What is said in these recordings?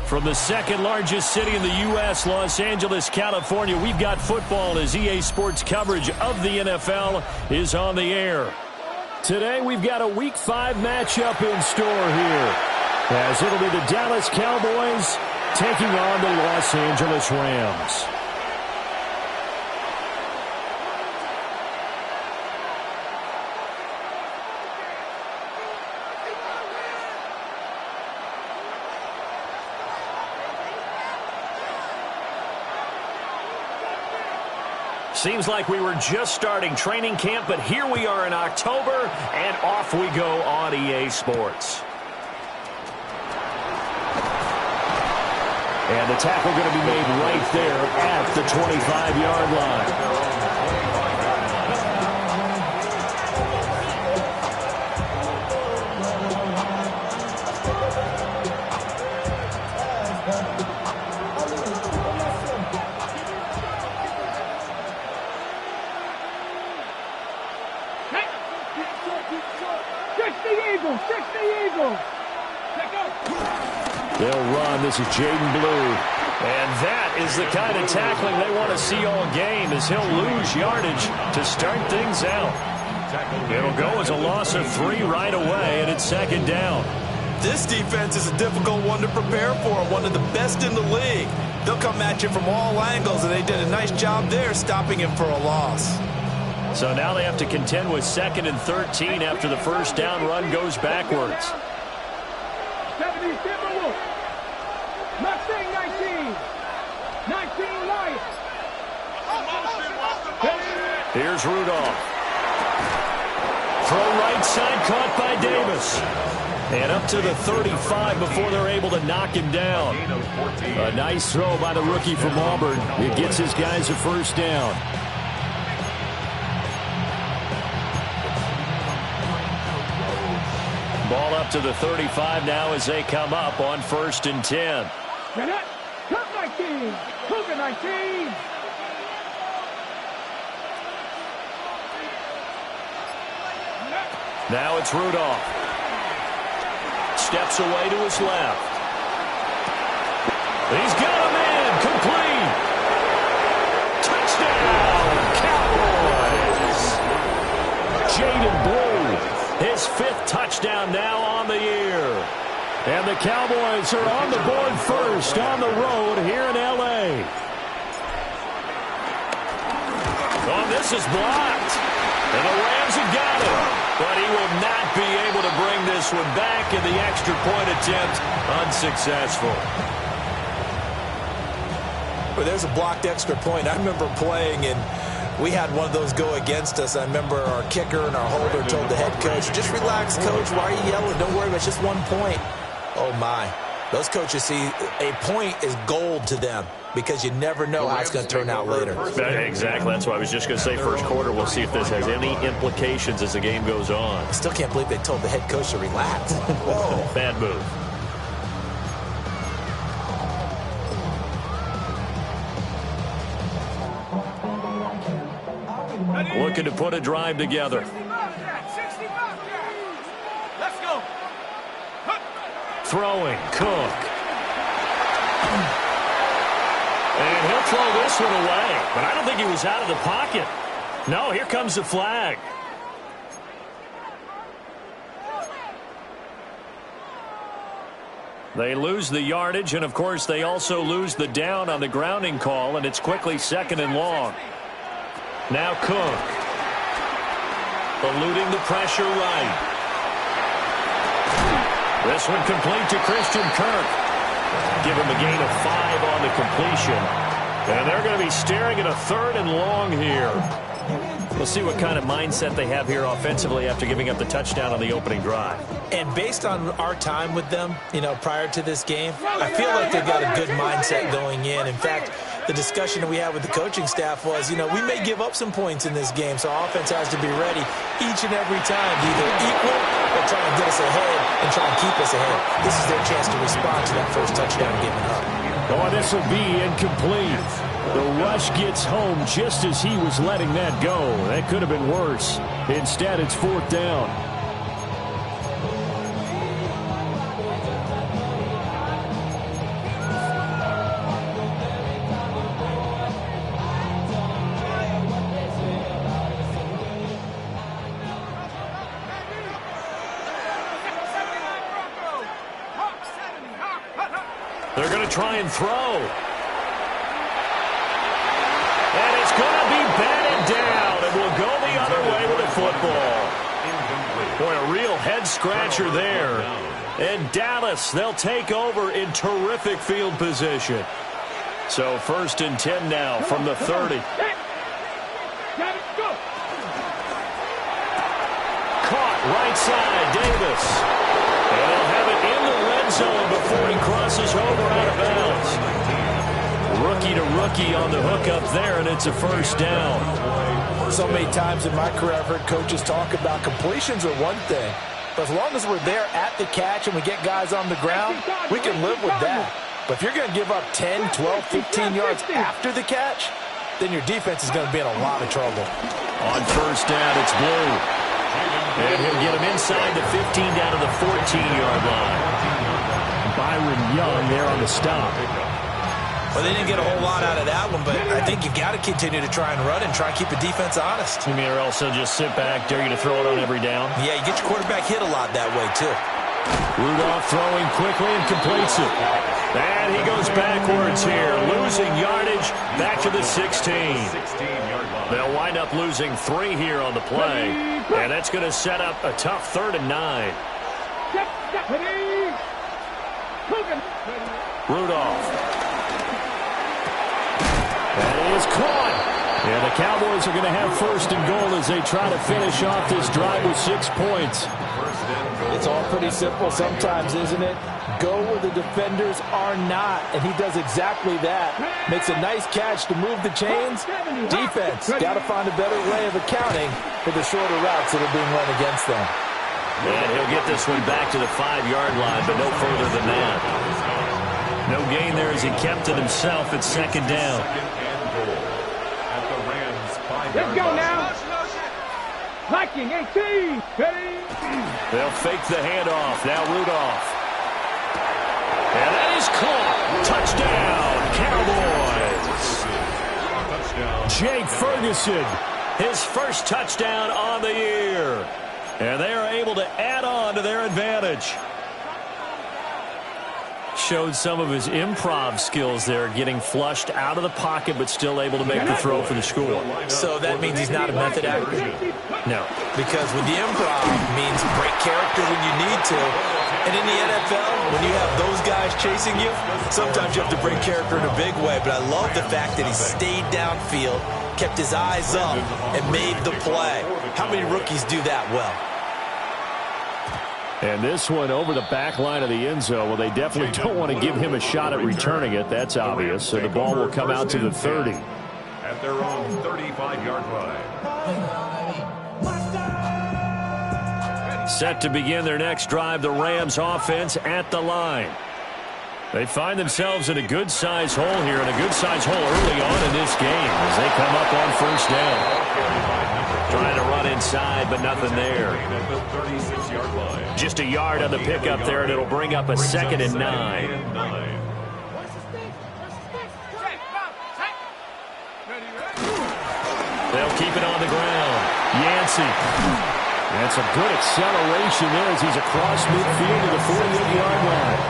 From the second largest city in the U.S., Los Angeles, California, we've got football as EA Sports coverage of the NFL is on the air. Today, we've got a Week 5 matchup in store here, as it'll be the Dallas Cowboys taking on the Los Angeles Rams. Seems like we were just starting training camp, but here we are in October, and off we go on EA Sports. And the tackle going to be made right there at the 25-yard line. They'll run. This is Jaden Blue. And that is the kind of tackling they want to see all game, as he'll lose yardage to start things out. It'll go as a loss of 3 right away, and it's second down. This defense is a difficult one to prepare for, one of the best in the league. They'll come at you from all angles, and they did a nice job there stopping him for a loss. So now they have to contend with 2nd and 13 after the first down run goes backwards. 70, 19 Lions. Here's Rudolph. Throw right side, caught by Davis. And up to the 35 before they're able to knock him down. A nice throw by the rookie from Auburn. It gets his guys a first down. Ball up to the 35 now as they come up on 1st and 10. Cut 19. Cougar 19. Now it's Rudolph. Steps away to his left. He's got a man. Complete. Touchdown, Cowboys. Jaden Blue, his 5th touchdown now on the year. And the Cowboys are on the board first on the road here in L.A. Oh, this is blocked. And the Rams have got it. But he will not be able to bring this one back, and the extra point attempt unsuccessful. Well, there's a blocked extra point. I remember playing, and we had one of those go against us. I remember our kicker and our holder told the head coach, just relax, coach. Why are you yelling? Don't worry, it's just 1 point. Oh, my. Those coaches see a point is gold to them because you never know how it's going to turn out later. Exactly. That's what I was just going to say. First quarter, we'll see if this has any implications as the game goes on. I still can't believe they told the head coach to relax. Whoa. Bad move. Looking to put a drive together. Let's go. Throwing, Cook. And he'll throw this one away. But I don't think he was out of the pocket. No, here comes the flag. They lose the yardage, and, of course, they also lose the down on the grounding call, and it's quickly 2nd and long. Now Cook. Eluding the pressure right. This one complete to Christian Kirk. Give him a gain of 5 on the completion. And they're going to be staring at a 3rd and long here. We'll see what kind of mindset they have here offensively after giving up the touchdown on the opening drive. And based on our time with them, prior to this game, I feel like they've got a good mindset going in. In fact, the discussion that we had with the coaching staff was, we may give up some points in this game, so our offense has to be ready each and every time to either equal or try and get us ahead and try and keep us ahead. This is their chance to respond to that first touchdown given up. Oh, this will be incomplete. The rush gets home just as he was letting that go. That could have been worse. Instead, it's 4th down. They're going to try and throw. And it's going to be batted down. And will go the other way with the football. Boy, a real head-scratcher there. And Dallas, they'll take over in terrific field position. So 1st and 10 now from the 30. Caught right side, Davis. And they'll have it in the red zone before he crosses over out of bounds. Rookie to rookie on the hook up there, and it's a 1st down. So many times in my career I've heard coaches talk about completions are one thing, but as long as we're there at the catch and we get guys on the ground, we can live with that. But if you're going to give up 10, 12, 15 yards after the catch, then your defense is going to be in a lot of trouble. On 1st down, it's Blue. And he'll get him inside the 15 down to the 14-yard line. Byron Young there on the stop. Well, they didn't get a whole lot out of that one, but I think you've got to continue to try and run and try and keep the defense honest. You mean or else they'll just sit back, dare you to throw it on every down? Yeah, you get your quarterback hit a lot that way, too. Rudolph throwing quickly and completes it. And he goes backwards here, losing yardage back to the 16. They'll wind up losing 3 here on the play, and that's going to set up a tough 3rd and 9. Rudolph. That is caught. And the Cowboys are going to have 1st and goal as they try to finish off this drive with 6 points. It's all pretty simple sometimes, isn't it? Go where the defenders are not, and he does exactly that. Makes a nice catch to move the chains. Defense got to find a better way of accounting for the shorter routes that are being run against them. And he'll get this one back to the 5-yard line, but no further than that. No gain there as he kept it himself at 2nd down. Let's go now. Viking 18. Ready? They'll fake the handoff. Now Rudolph. And that is caught. Touchdown, Cowboys. Jake Ferguson, his first touchdown on the year. And they are able to add on to their advantage. Showed some of his improv skills there, getting flushed out of the pocket, but still able to make the throw for the score. So that means he's not a method actor? No. Because with the improv means break character when you need to. And in the NFL, when you have those guys chasing you, sometimes you have to break character in a big way. But I love the fact that he stayed downfield, kept his eyes up, and made the play. How many rookies do that well? And this one over the back line of the end zone. Well, they definitely don't want to give him a shot at returning it. That's obvious. So the ball will come out to the 30. At their own 35-yard line. Set to begin their next drive, the Rams offense at the line. They find themselves in a good-sized hole here, and a good-sized hole early on in this game as they come up on 1st down. Trying to run inside, but nothing there. Just a yard on the pickup there, and it'll bring up a 2nd and 9. They'll keep it on the ground. Yancey. That's a good acceleration there as he's across midfield to the 48-yard line.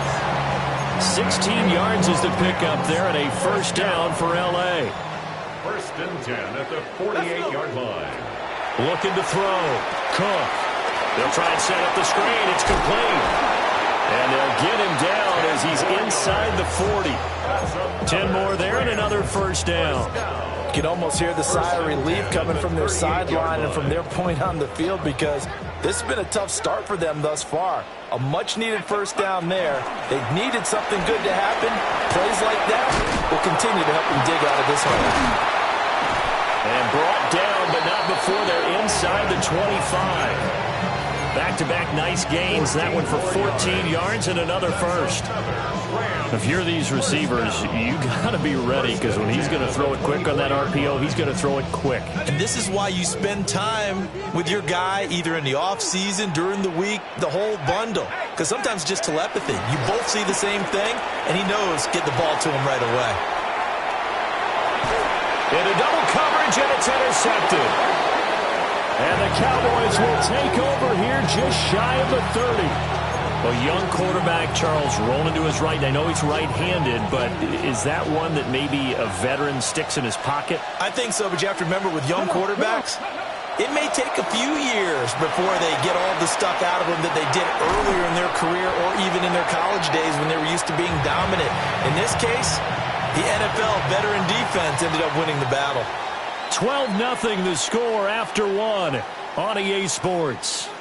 16 yards is the pickup there, and a 1st down for L.A. 1st and 10 at the 48-yard line. Looking to throw. Cook. They'll try and set up the screen. It's complete. And they'll get him down as he's inside the 40. 10 more there and another 1st down. You can almost hear the sigh of relief coming from their sideline and from their point on the field because this has been a tough start for them thus far. A much-needed 1st down there. They've needed something good to happen. Plays like that will continue to help them dig out of this hole. And brought down, but not before they're inside the 25. Back-to-back nice gains. That one for 14 yards and another first. If you're these receivers, you got to be ready, because when he's going to throw it quick on that RPO, he's going to throw it quick. And this is why you spend time with your guy either in the offseason, during the week, the whole bundle. Because sometimes just telepathy. You both see the same thing, and he knows get the ball to him right away. Into double coverage, and it's intercepted. And the Cowboys will take over here just shy of the 30. A young quarterback, Charles, rolling to his right. I know he's right-handed, but is that one that maybe a veteran sticks in his pocket? I think so, but you have to remember with young quarterbacks, it may take a few years before they get all the stuff out of them that they did earlier in their career or even in their college days when they were used to being dominant. In this case, the NFL veteran defense ended up winning the battle. 12-0 the score after one on EA Sports.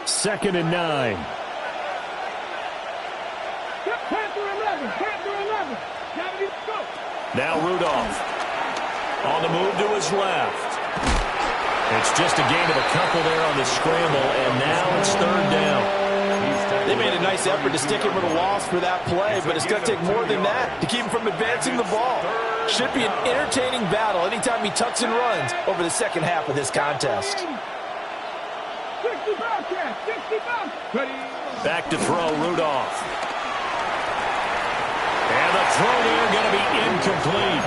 Second and 9. Now Rudolph on the move to his left. It's just a gain of a couple there on the scramble, and now it's third down. They made a nice effort to stick him with a loss for that play, but it's going to take more than that to keep him from advancing the ball. Should be an entertaining battle anytime he tucks and runs over the second half of this contest. Back to throw, Rudolph. And the throw there going to be incomplete.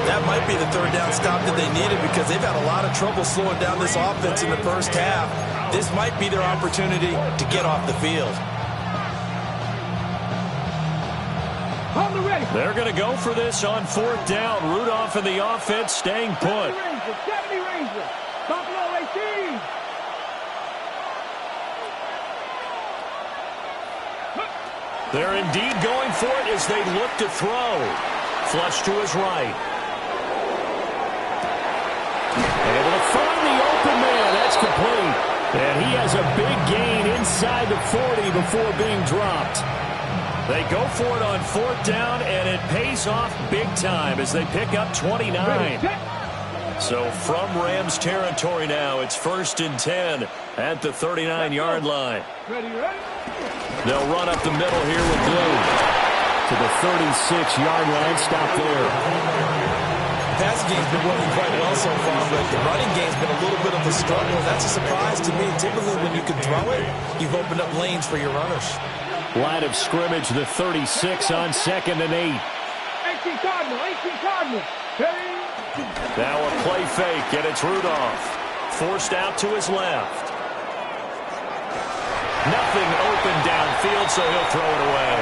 That might be the third down stop that they needed, because they've had a lot of trouble slowing down this offense in the first half. This might be their opportunity to get off the field. They're going to go for this on fourth down. Rudolph and the offense staying put. They're indeed going for it as they look to throw. Flush to his right. Able to find the open man. That's complete. And he has a big gain inside the 40 before being dropped. They go for it on fourth down, and it pays off big time as they pick up 29. So from Rams territory now, it's 1st and 10 at the 39-yard line. They'll run up the middle here with Blue to the 36-yard line. Stop there. The passing game's been working quite well so far, but the running game's been a little bit of a struggle. That's a surprise to me. Typically, when you can throw it, you've opened up lanes for your runners. Line of scrimmage, the 36 on 2nd and 8. 18 Cardinal. Now a play fake, and it's Rudolph. Forced out to his left. Nothing open downfield, so he'll throw it away.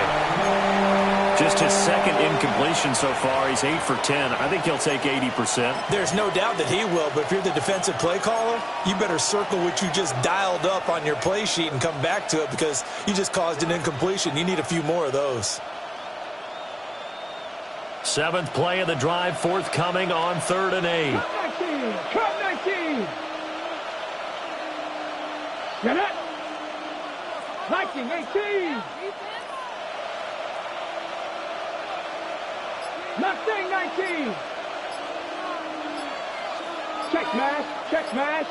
Just his second incompletion so far. He's 8 for 10. I think he'll take 80%. There's no doubt that he will, but if you're the defensive play caller, you better circle what you just dialed up on your play sheet and come back to it, because you just caused an incompletion. You need a few more of those. 7th play of the drive, forthcoming on 3rd and 8. Cut 19. Get it. Viking 18. Mustang 19. Check smash.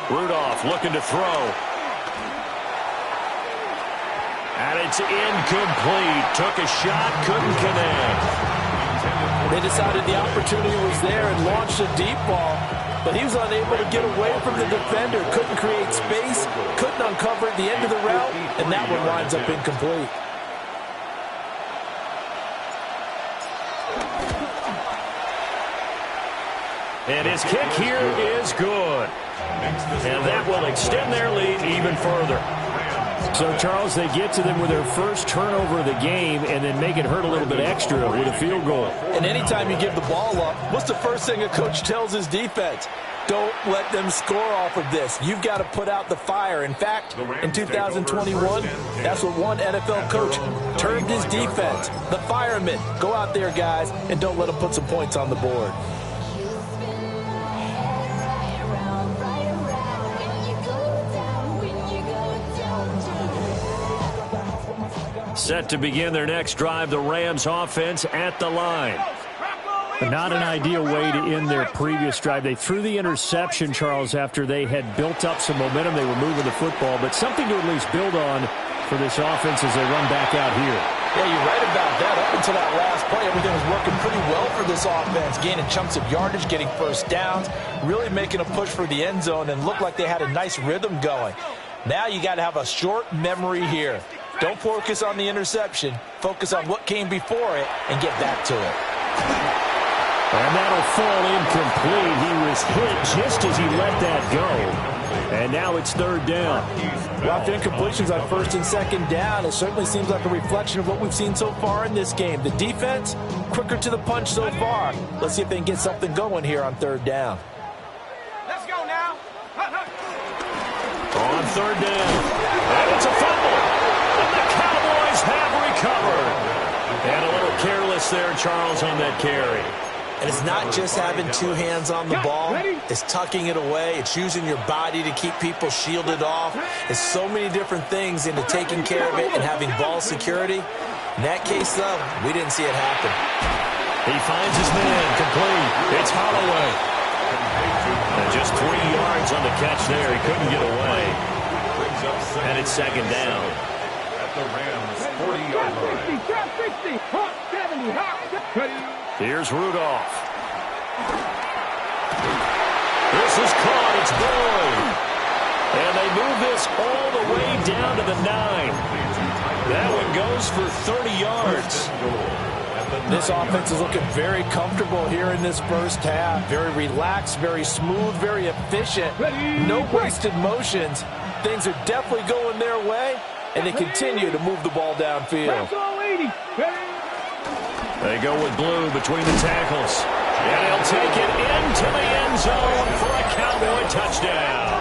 Rudolph looking to throw. And it's incomplete. Took a shot, couldn't connect. They decided the opportunity was there and launched a deep ball, but he was unable to get away from the defender. Couldn't create space, couldn't uncover at the end of the route, and that one winds up incomplete. And his kick here is good. And that will extend their lead even further. So, Charles, they get to them with their first turnover of the game and then make it hurt a little bit extra with a field goal. And anytime you give the ball up, what's the first thing a coach tells his defense? Don't let them score off of this. You've got to put out the fire. In fact, in 2021, that's what one NFL coach termed his defense. The firemen. Go out there, guys, and don't let them put some points on the board. Set to begin their next drive, the Rams offense at the line. Not an ideal way to end their previous drive. They threw the interception, Charles, after they had built up some momentum. They were moving the football, but something to at least build on for this offense as they run back out here. Yeah, you're right about that. Up until that last play, everything was working pretty well for this offense, gaining chunks of yardage, getting first downs, really making a push for the end zone, and looked like they had a nice rhythm going. Now you got to have a short memory here. Don't focus on the interception. Focus on what came before it and get back to it. And that'll fall incomplete. He was hit just as he let that go. And now it's third down. Well, after incompletions on first and second down, it certainly seems like a reflection of what we've seen so far in this game. The defense, quicker to the punch so far. Let's see if they can get something going here on third down. Let's go now. On third down. And it's a fumble. And the Cowboys have recovered. And a little careless there, Charles, on that carry. And it's not just having two hands on the ball. It's tucking it away. It's using your body to keep people shielded off. It's so many different things into taking care of it and having ball security. In that case, though, we didn't see it happen. He finds his man complete. It's Holloway. And just 3 yards on the catch there. He couldn't get away. And it's second down. At the Rams' 40-yard line. 60, 70, 70. Here's Rudolph. This is caught. It's Boyd. And they move this all the way down to the 9. That one goes for 30 yards. This offense is looking very comfortable here in this first half. Very relaxed, very smooth, very efficient. No wasted motions. Things are definitely going their way, and they continue to move the ball downfield. They go with Blue between the tackles. And he'll take it into the end zone for a Cowboy touchdown.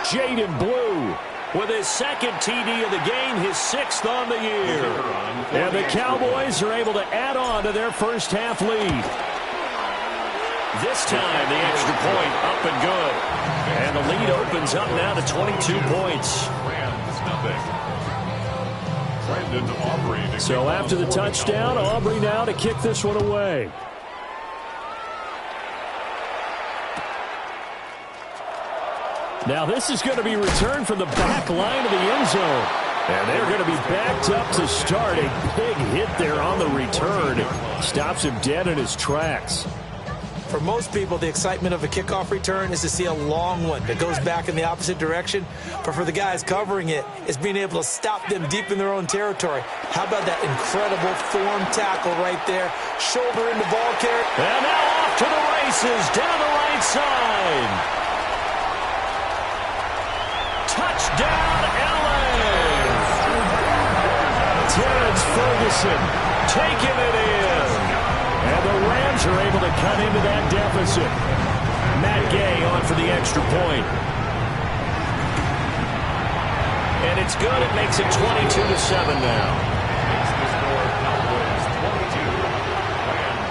Jaden Blue with his second TD of the game, his 6th on the year. And the Cowboys are able to add on to their first half lead. This time the extra point up and good. And the lead opens up now to 22 points. So after the touchdown, Aubrey now to kick this one away. Now this is going to be returned from the back line of the end zone. And they're going to be backed up to start. A big hit there on the return. Stops him dead in his tracks. For most people, the excitement of a kickoff return is to see a long one that goes back in the opposite direction. But for the guys covering it, it's being able to stop them deep in their own territory. How about that incredible form tackle right there? Shoulder into ball carrier. And now off to the races down the right side. Touchdown, LA! Terrence Ferguson taking it in. And the Rams are able to cut into that deficit. Matt Gay on for the extra point. And it's good. It makes it 22-7 now. Makes the score Cowboys 22 and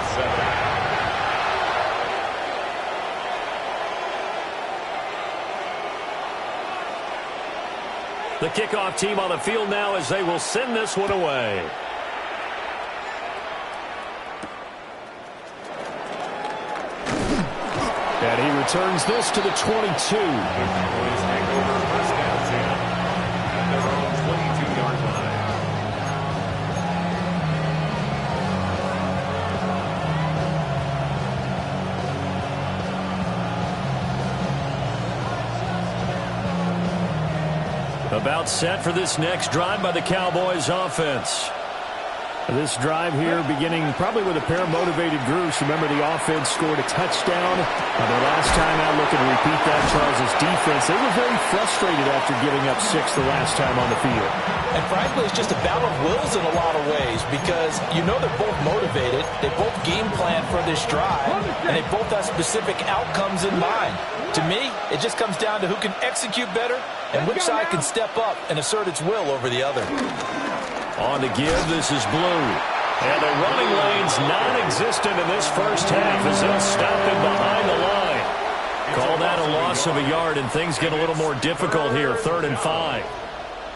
7. The kickoff team on the field now as they will send this one away. And he returns this to the 22. Cowboys take over first down, Sam, at their own 22-yard line. About set for this next drive by the Cowboys offense. This drive here beginning probably with a pair of motivated groups. Remember, the offense scored a touchdown. The last time out, looking to repeat that, Charles' defense, they were very frustrated after giving up 6 the last time on the field. And frankly, it's just a battle of wills in a lot of ways because you know they're both motivated. They both game plan for this drive, and they both have specific outcomes in mind. To me, it just comes down to who can execute better and which side can step up and assert its will over the other. On to give, this is Blue. And the running lane's non-existent in this first half as they'll stop him behind the line. Call that a loss of a yard, and things get a little more difficult here, 3rd and 5.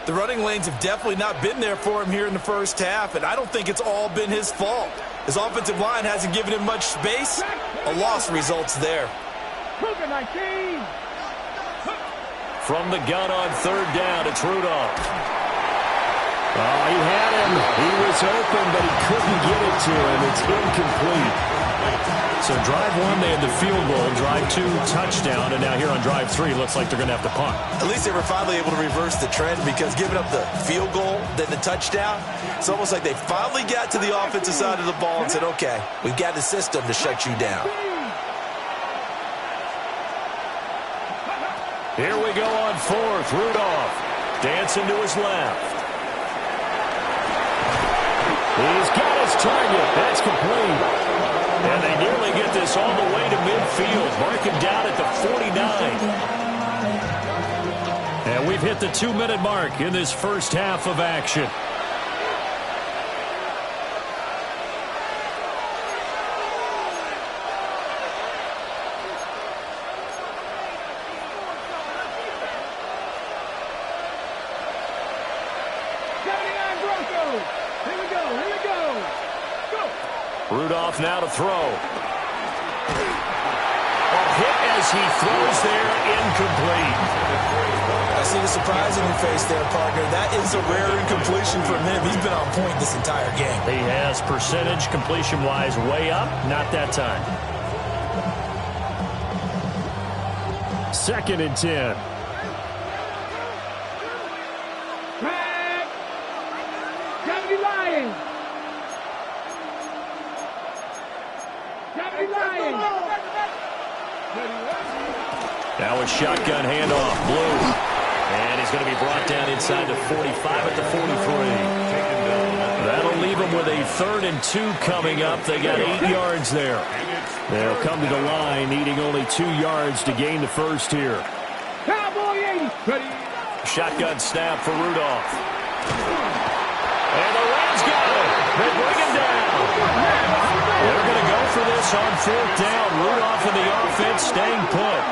The running lanes have definitely not been there for him here in the first half, and I don't think it's all been his fault. His offensive line hasn't given him much space. A loss results there. From the gun on third down, it's Rudolph. Oh, he had him. He was open, but he couldn't get it to him. It's incomplete. So drive one, they had the field goal. Drive two, touchdown. And now here on drive three, looks like they're going to have to punt. At least they were finally able to reverse the trend, because giving up the field goal, then the touchdown, it's almost like they finally got to the offensive side of the ball and said, okay, we've got the system to shut you down. Here we go on fourth. Rudolph dancing to his left. He's got his target. That's complete. And they nearly get this all the way to midfield. Mark him down at the 49. And we've hit the 2-minute mark in this first half of action. Rudolph now to throw. A hit as he throws there, incomplete. I see the surprise in your face there, partner. That is a rare incompletion from him. He's been on point this entire game. He has percentage completion-wise way up. Not that time. 2nd and 10. Now a shotgun handoff, Blue. And he's going to be brought down inside the 45 at the 43. That'll leave him with a 3rd and 2 coming up. They got 8 yards there. They'll come to the line, needing only 2 yards to gain the first here. Shotgun snap for Rudolph. And the Rams got it. They bring him down. They're going to go for this on 4th down. Rudolph and the offense staying put.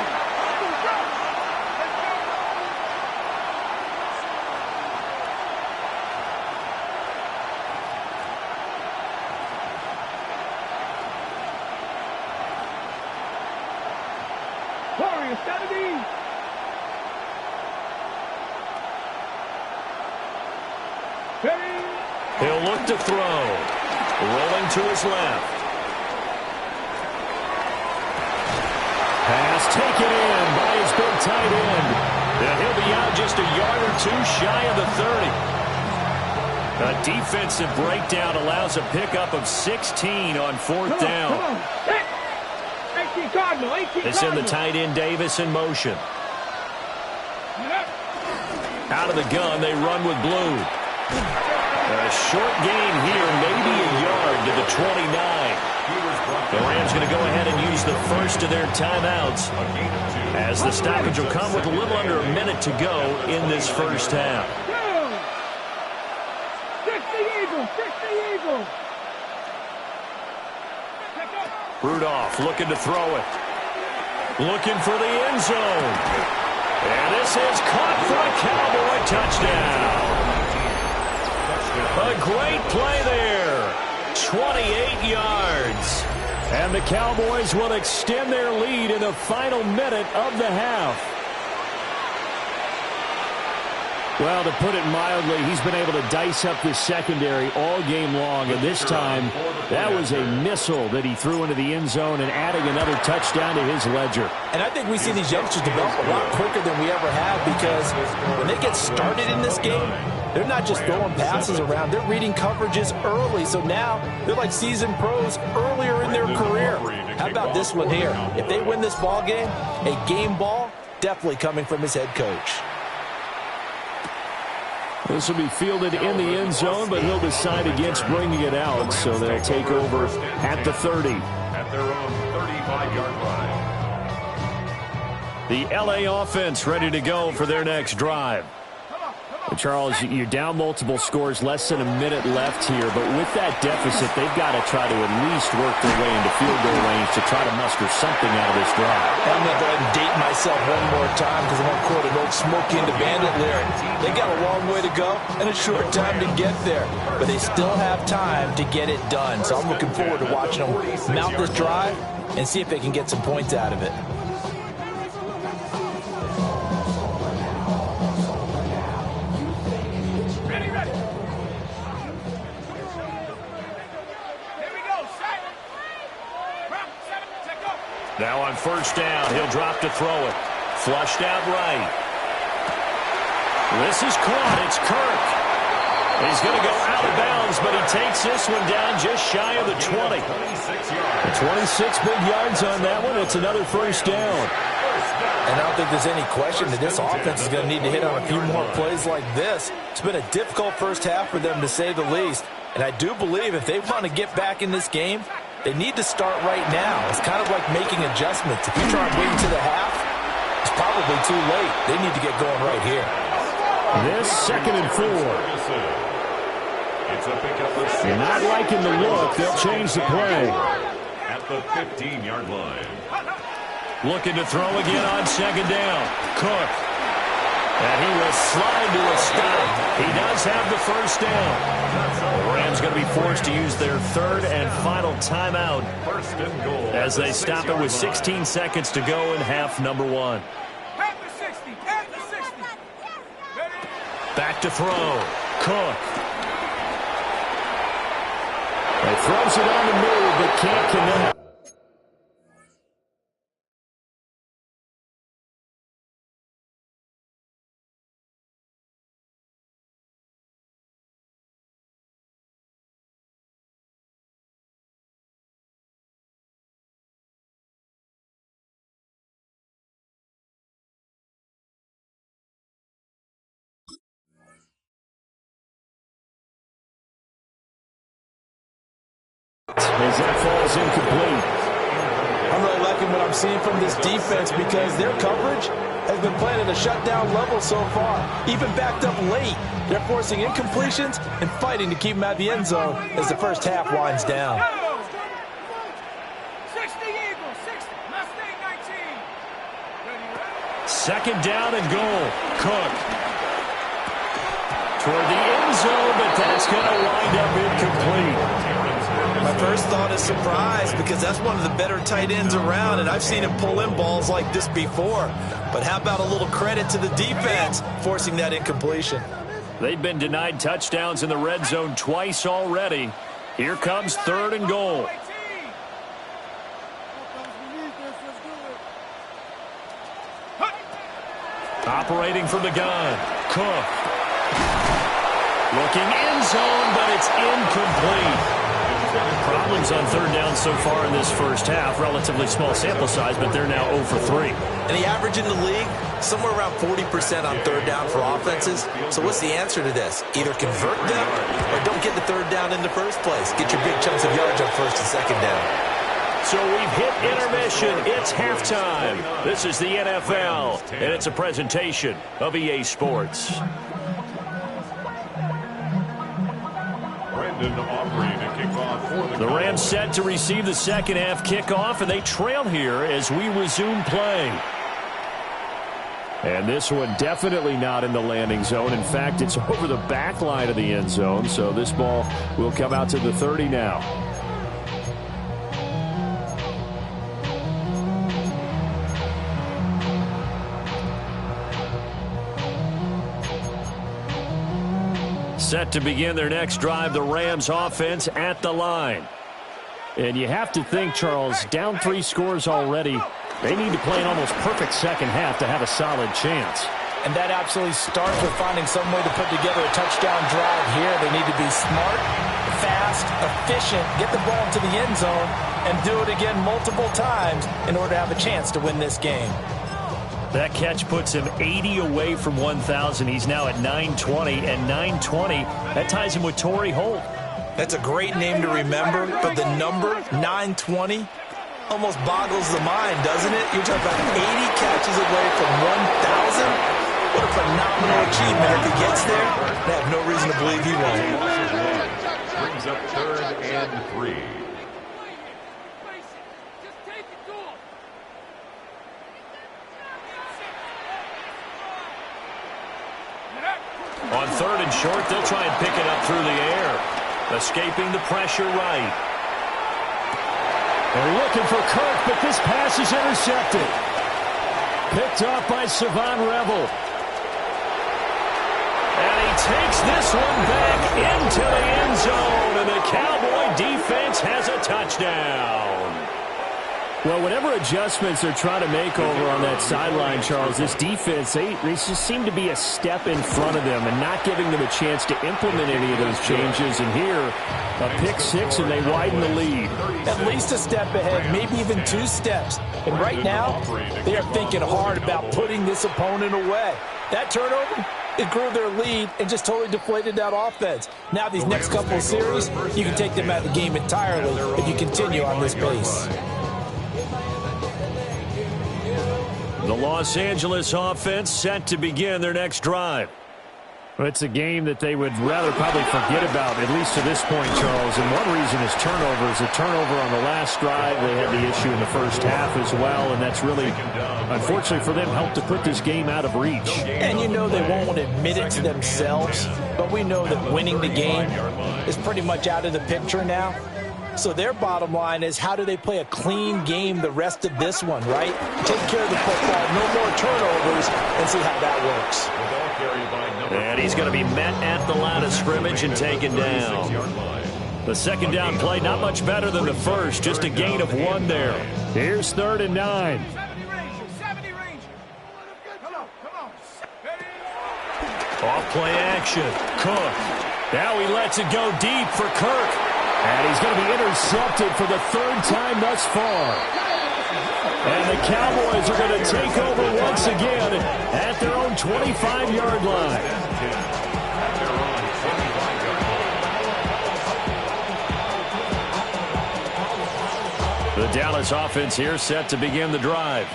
He'll look to throw. Rolling to his left. Pass taken in by his big tight end. And he'll be out just a yard or two shy of the 30. A defensive breakdown allows a pickup of 16 on 4th down. They send the tight end Davis in motion. Out of the gun, they run with Blue. A short gain here, maybe a yard to the 29. The Rams going to go ahead and use the first of their timeouts, as the stoppage will come with a little under a minute to go in this first half. Rudolph looking to throw it. Looking for the end zone. And this is caught for a Cowboy touchdown. A great play there. 28 yards. And the Cowboys will extend their lead in the final minute of the half. Well, to put it mildly, he's been able to dice up this secondary all game long. And this time, that was a missile that he threw into the end zone and adding another touchdown to his ledger. And I think we see these youngsters develop a lot quicker than we ever have, because when they get started in this game, they're not just throwing passes around. They're reading coverages early. So now they're like seasoned pros earlier in their career. How about this one here? If they win this ball game, a game ball definitely coming from his head coach. This will be fielded in the end zone, but he'll decide against bringing it out, so they'll take over at the 30. At their own 35-yard line. The LA offense ready to go for their next drive. Charles, you're down multiple scores, less than a minute left here, but with that deficit, they've got to try to at least work their way into field goal range to try to muster something out of this drive. I'm going to go ahead and date myself one more time because I'm going to quote an old Smokey and the Bandit lyric. They got a long way to go and a short time to get there, but they still have time to get it done. So I'm looking forward to watching them mount this drive and see if they can get some points out of it. Now on first down, he'll drop to throw it. Flushed out right. This is caught. It's Kirk. He's going to go out of bounds, but he takes this one down just shy of the 20. 26 big yards on that one. It's another first down. And I don't think there's any question that this offense is going to need to hit on a few more plays like this. It's been a difficult first half for them, to say the least. And I do believe if they want to get back in this game, they need to start right now. It's kind of like making adjustments. If you try and wait until the half, it's probably too late. They need to get going right here. This 2nd and 4. It's a pickup of 6. You're not liking the look. They'll change the play. At the 15-yard line. Looking to throw again on second down. Cook. And he will slide to a stop. He does have the first down. The Rams going to be forced to use their 3rd and final timeout as they stop it with 16 seconds to go in half number 1. Back to throw. Cook. He throws it on the move, but can't connect. As that falls incomplete. I'm really liking what I'm seeing from this defense because their coverage has been playing at a shutdown level so far. Even backed up late, they're forcing incompletions and fighting to keep them out of the end zone as the first half winds down. 60 Eagles, 60, Mustang 19. Second down and goal. Cook. Toward the end zone, but that's going to wind up incomplete. My first thought is surprise because that's one of the better tight ends around, and I've seen him pull in balls like this before. But how about a little credit to the defense forcing that incompletion? They've been denied touchdowns in the red zone twice already. Here comes 3rd and goal. Operating from the gun. Cook. Looking end zone, but it's incomplete. Problems on 3rd down so far in this first half. Relatively small sample size, but they're now 0 for 3. And the average in the league, somewhere around 40% on 3rd down for offenses. So what's the answer to this? Either convert them or don't get the 3rd down in the first place. Get your big chunks of yards on 1st and 2nd down. So we've hit intermission. It's halftime. This is the NFL, and it's a presentation of EA Sports. The Rams set to receive the second half kickoff, and they trail here as we resume play. And this one definitely not in the landing zone. In fact, it's over the back line of the end zone, so this ball will come out to the 30 now. Set to begin their next drive, the Rams offense at the line. And you have to think, Charles, down 3 scores already. They need to play an almost perfect second half to have a solid chance. And that absolutely starts with finding some way to put together a touchdown drive here. They need to be smart, fast, efficient, get the ball into the end zone, and do it again multiple times in order to have a chance to win this game. That catch puts him 80 away from 1,000. He's now at 920, and 920, that ties him with Torrey Holt. That's a great name to remember, but the number, 920, almost boggles the mind, doesn't it? You're talking about 80 catches away from 1,000. What a phenomenal achievement. If he gets there, I have no reason to believe he won't. Brings up 3rd and 3. On 3rd and short, they'll try and pick it up through the air. Escaping the pressure right. They're looking for Kirk, but this pass is intercepted. Picked off by Savon Revel. And he takes this one back into the end zone, and the Cowboy defense has a touchdown. Well, whatever adjustments they're trying to make over on that sideline, Charles, this defense, they just seem to be a step in front of them and not giving them a chance to implement any of those changes. And here, a pick 6, and they widen the lead. At least a step ahead, maybe even 2 steps. And right now, they are thinking hard about putting this opponent away. That turnover, it grew their lead and just totally deflated that offense. Now these next couple of series, you can take them out of the game entirely if you continue on this pace. The Los Angeles offense set to begin their next drive. Well, it's a game that they would rather probably forget about, at least to this point, Charles. And one reason is turnovers. A turnover on the last drive. They had the issue in the first half as well, and that's really, unfortunately for them, helped to put this game out of reach. And you know they won't admit it to themselves, but we know that winning the game is pretty much out of the picture now. So their bottom line is, how do they play a clean game the rest of this one, right? Take care of the football, no more turnovers, and see how that works. And he's going to be met at the line of scrimmage and taken down. The second down play, not much better than the first, just a gain of 1 there. Here's 3rd and 9. 70 range. Come on. Off play action. Cook. Now he lets it go deep for Kirk. And he's going to be intercepted for the 3rd time thus far. And the Cowboys are going to take over once again at their own 25-yard line. The Dallas offense here set to begin the drive.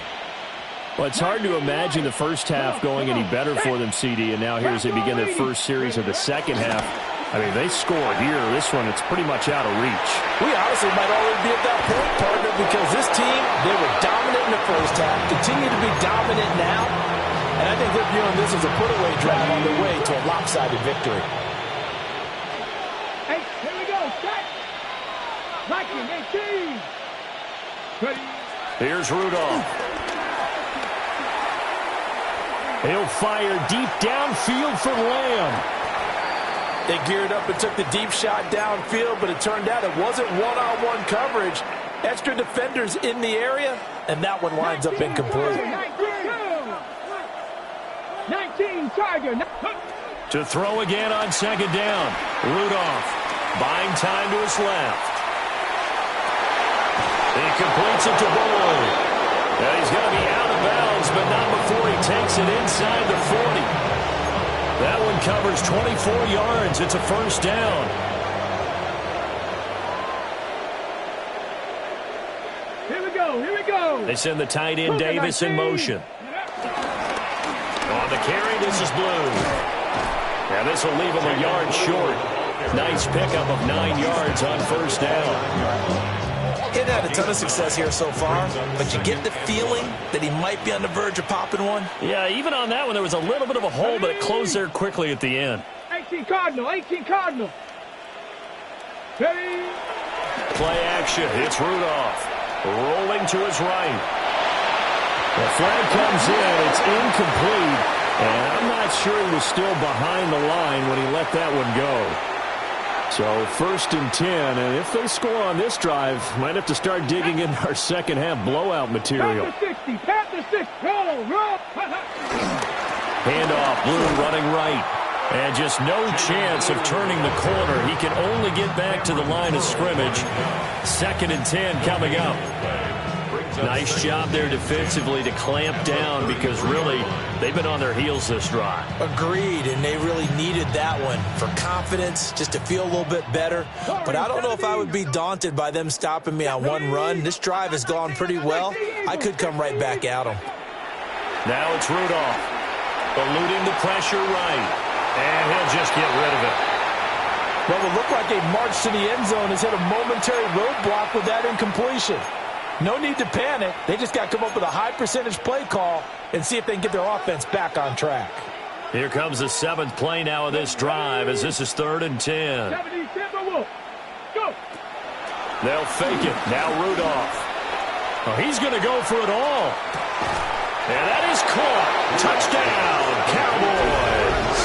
Well, it's hard to imagine the first half going any better for them, CD, and now here as they begin their first series of the second half. I mean, they score here. This one, it's pretty much out of reach. We honestly might already be at that point, partner, because this team, they were dominant in the first half, continue to be dominant now, and I think they're viewing this as a put-away drive on their way to a lopsided victory. Hey, here we go. Set. Blocking, 18. Ready. Here's Rudolph. He'll fire deep downfield for Lamb. They geared up and took the deep shot downfield, but it turned out it wasn't one-on-one coverage. Extra defenders in the area, and that one lines up incomplete. 19, Tiger. To throw again on second down. Rudolph buying time to his left. He completes it to Boyd. And he's going to be out of bounds, but not before he takes it inside the 40. That one covers 24 yards. It's a first down. Here we go. They send the tight end Davis in motion. On the carry, this is Blue. Now this will leave him a yard short. Nice pickup of 9 yards on first down. He's had a ton of success here so far, but you get the feeling that he might be on the verge of popping one. Yeah, even on that one, there was a little bit of a hole, but it closed there quickly at the end. 18 Cardinal. Ready. Play action. It's Rudolph. Rolling to his right. The flag comes in. It's incomplete. And I'm not sure he was still behind the line when he let that one go. So 1st and 10, and if they score on this drive, might have to start digging into our second half blowout material. Panther 60, roll. Handoff, Blue running right. And just no chance of turning the corner. He can only get back to the line of scrimmage. 2nd and 10 coming up. Nice job there defensively to clamp down because really they've been on their heels this drive. Agreed, and they really needed that one for confidence, just to feel a little bit better. But I don't know if I would be daunted by them stopping me on one run. This drive has gone pretty well. I could come right back at them. Now it's Rudolph. Eluding the pressure right. And he'll just get rid of it. Well, it looked like a march to the end zone has hit a momentary roadblock with that incompletion. No need to panic. They just got to come up with a high percentage play call and see if they can get their offense back on track. Here comes the 7th play now of this drive as this is 3rd and 10. Go. They'll fake it. Now Rudolph. Oh, he's going to go for it all. And that is caught. Touchdown, Cowboys.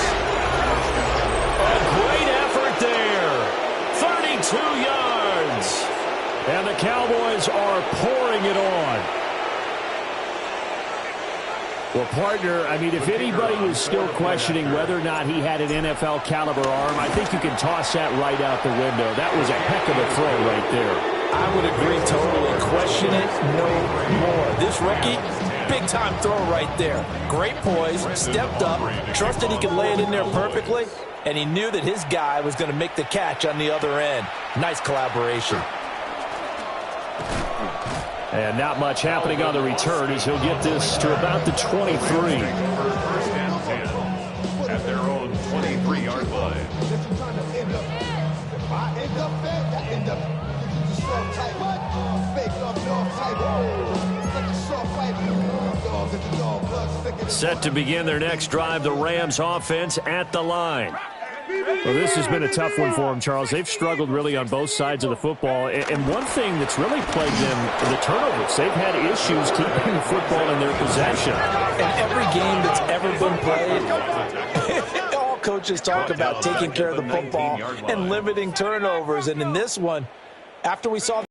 A great effort there. 32 yards. And the Cowboys are pouring it on. Well, partner, I mean, if anybody was still questioning whether or not he had an NFL caliber arm, I think you can toss that right out the window. That was a heck of a throw right there. I would agree totally. Question it no more. This rookie, big-time throw right there. Great poise, stepped up, trusted he could lay it in there perfectly, and he knew that his guy was going to make the catch on the other end. Nice collaboration. And not much happening on the return as he'll get this to about the 23. First and 10 at their own 23-yard line. Set to begin their next drive, the Rams offense at the line. Well, this has been a tough one for them, Charles. They've struggled really on both sides of the football. And one thing that's really plagued them, the turnovers. They've had issues keeping the football in their possession. In every game that's ever been played, all coaches talk about taking care of the football and limiting turnovers. And in this one, after we saw